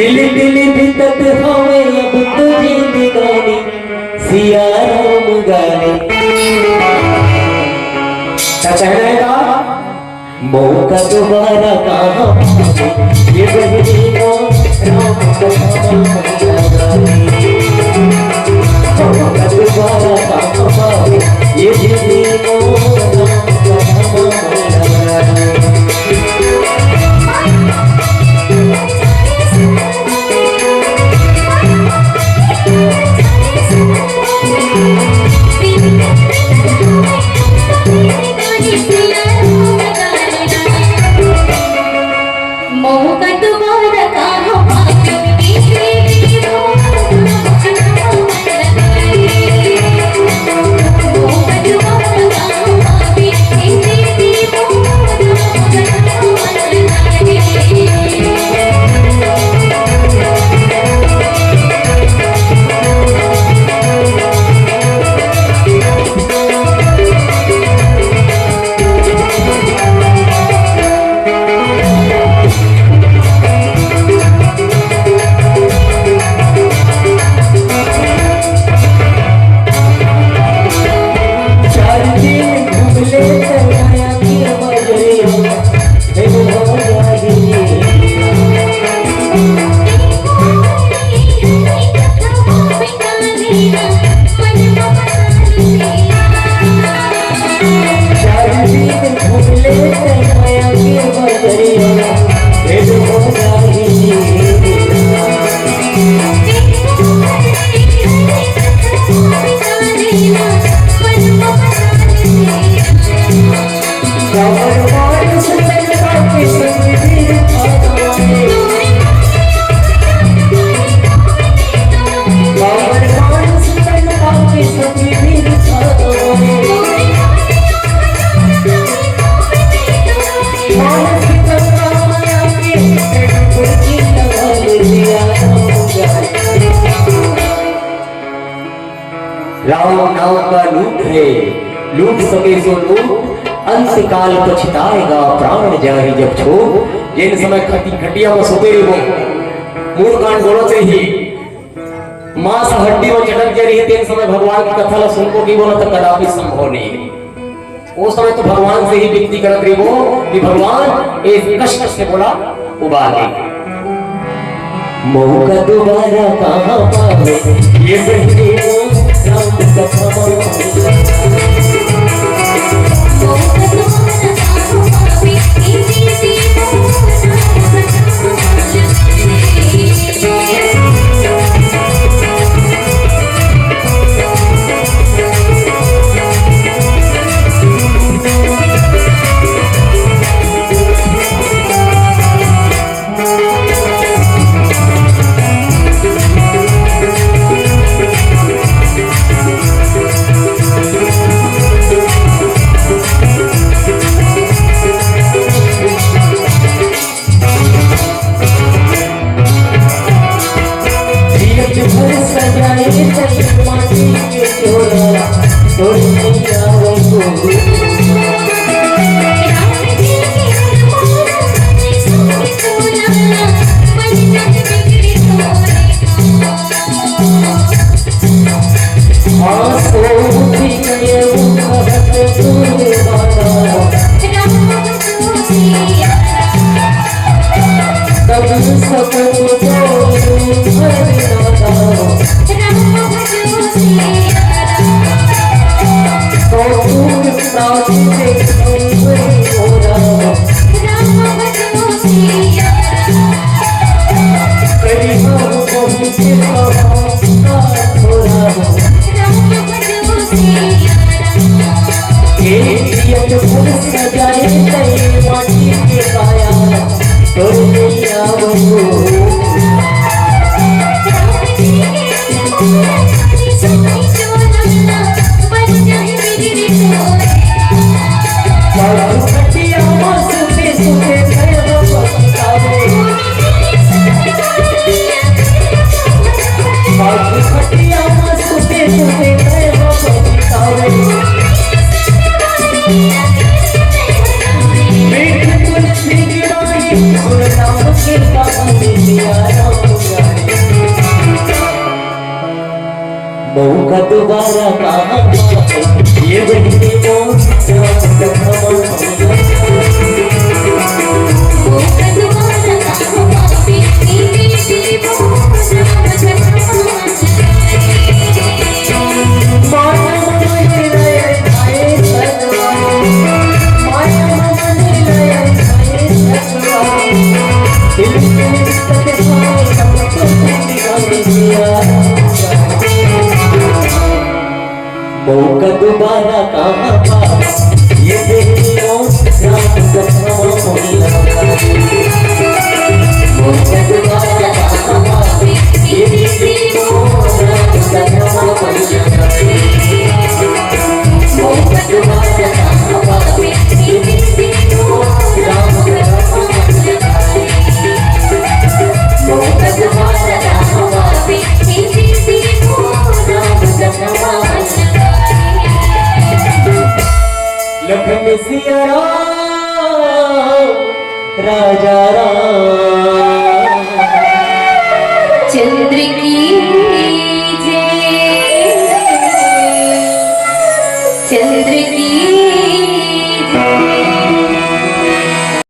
दिल दिल बितत हवे अब तुझी दीवानी सिया राम गाने क्या कहना है का मौका दोबारा कहाँ ये बहनी राम मौका दोबारा कहाँ ये बहनी राम नाम का लूट है लूट सके सो लूट अंत काल पछताएगा प्राण जाहि जब छोड़ जिन समय खटी खटिया में सोते हो मूल कांड बोलो से ही मांस हड्डी में चटक जा रही है तीन समय भगवान की कथा ला सुन को की बोला तो कदापि संभव नहीं है वो समय तो भगवान से ही विनती करत रही वो कि भगवान इस कष्ट से बोला उबार दे मौका दोबारा कहाँ पावे ये बहनी राम कथा Thank you. दोबारा कहाँ पावे ये बहनी मोर राम जन्म मौका दोबारा कहाँ पावे ये बहनी मोर राम जन्म मौका दोबारा कहाँ पावे ये बहनी मोर राम जन्म मौका दोबारा कहाँ पावे ये बहनी मोर राम जन्म मौका दोबारा कहाँ पावे ये बहनी मोर राम जन्म लखन सिया राम राजा राम चंद्र की